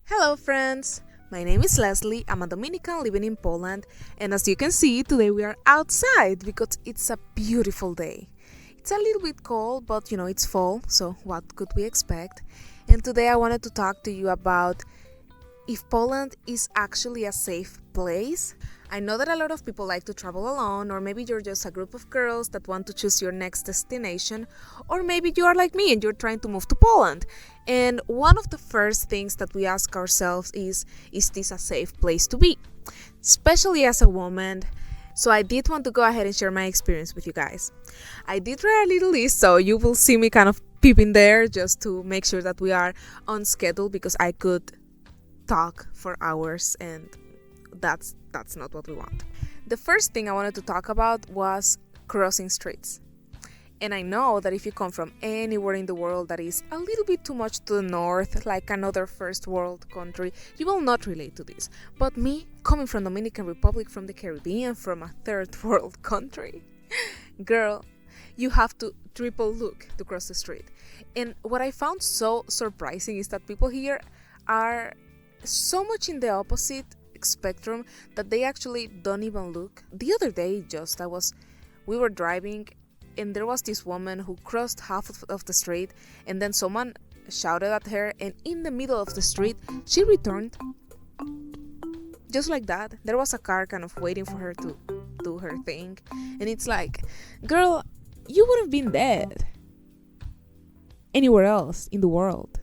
Hello, friends! My name is Leslie. I'm a Dominican living in Poland, and as you can see, today we are outside because it's a beautiful day. It's a little bit cold, but it's fall, so what could we expect? And today I wanted to talk to you about if Poland is actually a safe place. I know that a lot of people like to travel alone, or maybe you're just a group of girls that want to choose your next destination, or maybe you are like me and you're trying to move to Poland. And one of the first things that we ask ourselves is this a safe place to be? Especially as a woman. So I did want to go ahead and share my experience with you guys. I did write a little list, so you will see me kind of peeping there just to make sure that we are on schedule because I could talk for hours and that's not what we want. The first thing I wanted to talk about was crossing streets. And I know that if you come from anywhere in the world that is a little bit too much to the north, like another first world country, you will not relate to this. But me, coming from Dominican Republic, from the Caribbean, from a third world country, girl, you have to triple look to cross the street. And what I found so surprising is that people here are so much in the opposite spectrum that they actually don't even look. The other day, we were driving and there was this woman who crossed half of the street, and then someone shouted at her, and in the middle of the street she returned just like that. There was a car kind of waiting for her to do her thing, and it's like, girl, you would have been dead anywhere else in the world.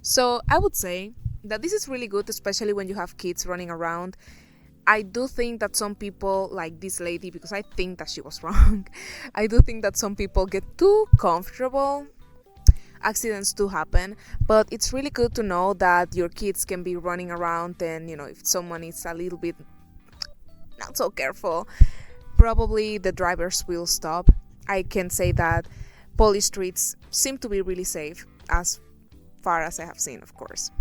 So I would say that this is really good, especially when you have kids running around. I do think that some people, like this lady, because I think that she was wrong, I do think that some people get too comfortable. Accidents do happen, but it's really good to know that your kids can be running around, and if someone is a little bit not so careful, probably the drivers will stop. I can say that Polish streets seem to be really safe, as far as I have seen, of course.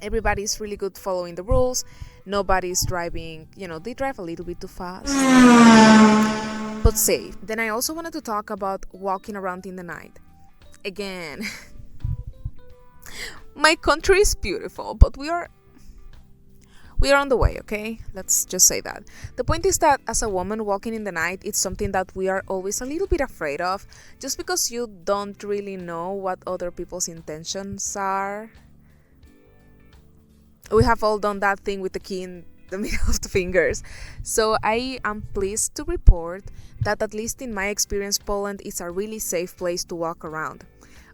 Everybody's really good following the rules. Nobody's driving, they drive a little bit too fast, but safe. Then I also wanted to talk about walking around in the night. Again, my country is beautiful, but we are on the way, okay? Let's just say that. The point is that as a woman walking in the night, it's something that we are always a little bit afraid of, just because you don't really know what other people's intentions are. We have all done that thing with the key in the middle of the fingers. So I am pleased to report that, at least in my experience, Poland is a really safe place to walk around.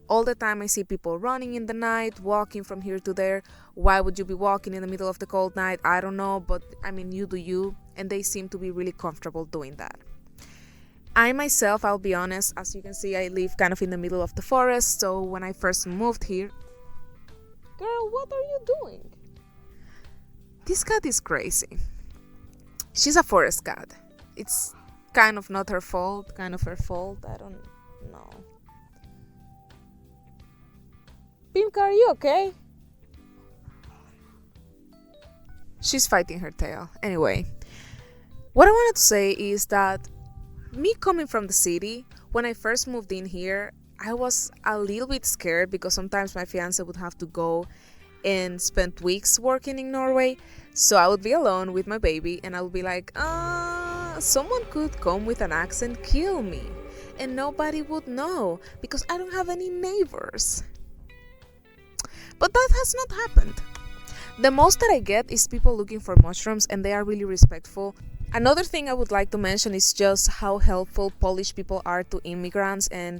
All the time I see people running in the night, walking from here to there. Why would you be walking in the middle of the cold night? I don't know, but I mean, you do you, and they seem to be really comfortable doing that. I myself, I'll be honest, as you can see, I live kind of in the middle of the forest, so when I first moved here... Girl, what are you doing? This cat is crazy. She's a forest cat. It's kind of not her fault, kind of her fault. I don't know. Pimka, are you okay? She's fighting her tail. Anyway, what I wanted to say is that me coming from the city, when I first moved in here, I was a little bit scared because sometimes my fiance would have to go and spent weeks working in Norway, so I would be alone with my baby and I would be like, someone could come with an axe and kill me, and nobody would know because I don't have any neighbors. But that has not happened. The most that I get is people looking for mushrooms, and they are really respectful. Another thing I would like to mention is just how helpful Polish people are to immigrants and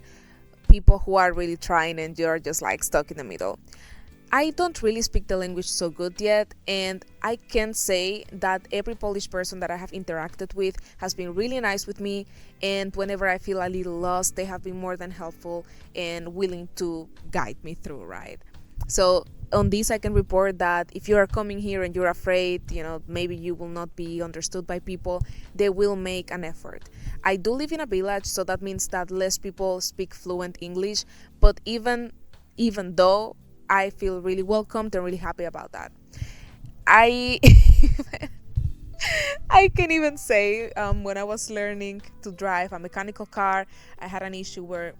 people who are really trying and you're just like stuck in the middle. I don't really speak the language so good yet, and I can say that every Polish person that I have interacted with has been really nice with me, and whenever I feel a little lost, they have been more than helpful and willing to guide me through, right? So on this, I can report that if you are coming here and you're afraid, maybe you will not be understood by people, they will make an effort. I do live in a village, so that means that less people speak fluent English, but even though I feel really welcomed and really happy about that. I can even say when I was learning to drive a mechanical car, I had an issue where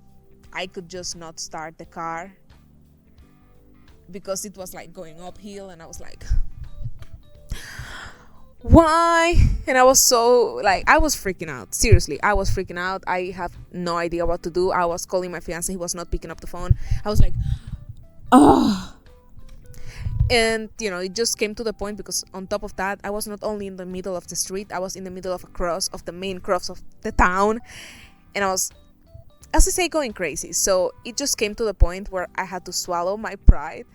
I could just not start the car. because it was like going uphill, and I was like, why? And I was so like, I was freaking out. Seriously, I was freaking out. I have no idea what to do. I was calling my fiance, he was not picking up the phone. I was like, oh. And it just came to the point, because on top of that, I was not only in the middle of the street, I was in the middle of a cross, of the main cross of the town, and I was, as I say, going crazy. So it just came to the point where I had to swallow my pride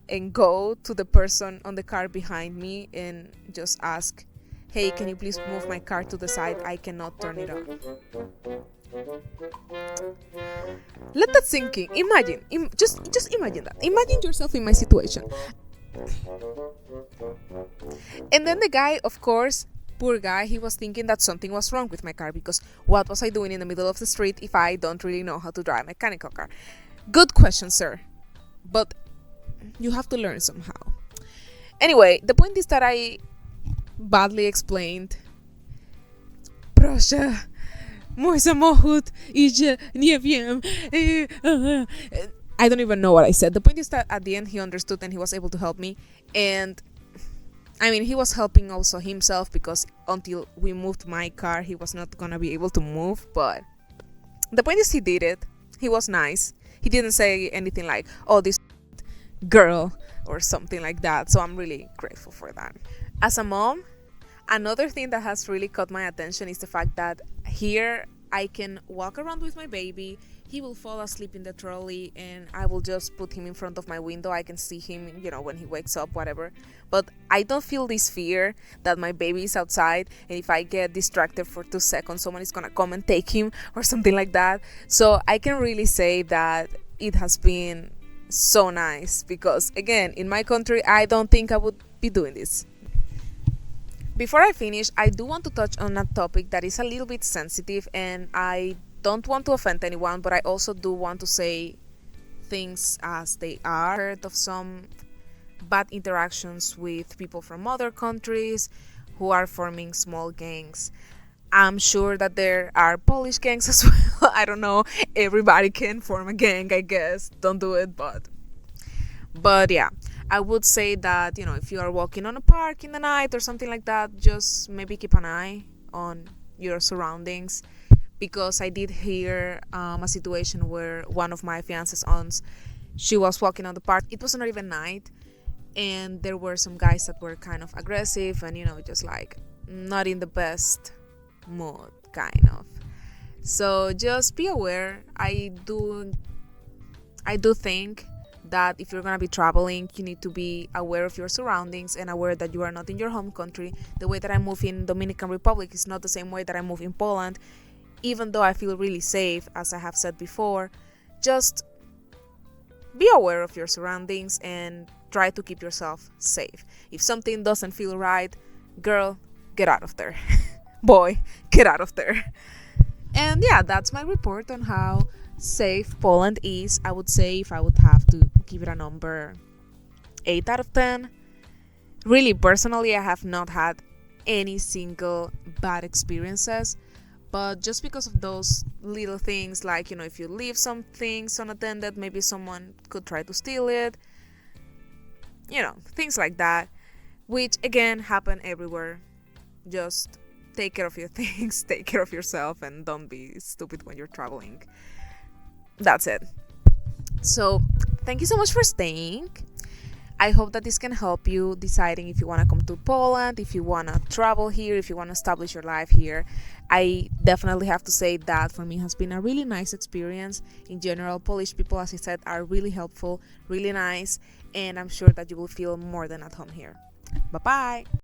and go to the person on the car behind me and just ask, hey, can you please move my car to the side? I cannot turn it on. Let that sink in. Imagine, just imagine that. Imagine yourself in my situation. And then the guy, of course, poor guy, he was thinking that something was wrong with my car, because what was I doing in the middle of the street if I don't really know how to drive a mechanical car? Good question, sir. But you have to learn somehow. Anyway, the point is that I badly explained. Proszę, mój samochód idzie, nie wiem. I don't even know what I said. The point is that at the end he understood and he was able to help me. And I mean, he was helping also himself, because until we moved my car, he was not gonna be able to move. But the point is, he did it. He was nice. He didn't say anything like, oh, this girl, or something like that. So I'm really grateful for that. As a mom, another thing that has really caught my attention is the fact that here I can walk around with my baby. He will fall asleep in the trolley, and I will just put him in front of my window. I can see him, when he wakes up, whatever. But I don't feel this fear that my baby is outside, and if I get distracted for 2 seconds, someone is gonna come and take him or something like that. So I can really say that it has been so nice, because again, in my country, I don't think I would be doing this. Before I finish, I do want to touch on a topic that is a little bit sensitive, and I don't want to offend anyone, but I also do want to say things as they are. I heard of some bad interactions with people from other countries who are forming small gangs. I'm sure that there are Polish gangs as well. I don't know. Everybody can form a gang, I guess. Don't do it, but yeah. I would say that, if you are walking on a park in the night or something like that, just maybe keep an eye on your surroundings. Because I did hear a situation where one of my fiance's aunts, she was walking on the park. It was not even night, and there were some guys that were kind of aggressive and, just like not in the best mood, kind of. So just be aware. I do think that if you're gonna be traveling, you need to be aware of your surroundings and aware that you are not in your home country. The way that I move in Dominican Republic is not the same way that I move in Poland. Even though I feel really safe, as I have said before, just be aware of your surroundings and try to keep yourself safe. If something doesn't feel right, girl, get out of there. Boy, get out of there. And yeah, that's my report on how safe Poland is. I would say, if I would have to give it a number, 8 out of 10. Really, personally, I have not had any single bad experiences. But just because of those little things, like, if you leave some things unattended, maybe someone could try to steal it. Things like that, which again happen everywhere. Just take care of your things, take care of yourself, and don't be stupid when you're traveling. That's it. So, thank you so much for staying. I hope that this can help you deciding if you want to come to Poland, if you want to travel here, if you want to establish your life here. I definitely have to say that for me has been a really nice experience. In general, Polish people, as I said, are really helpful, really nice, and I'm sure that you will feel more than at home here. Bye-bye!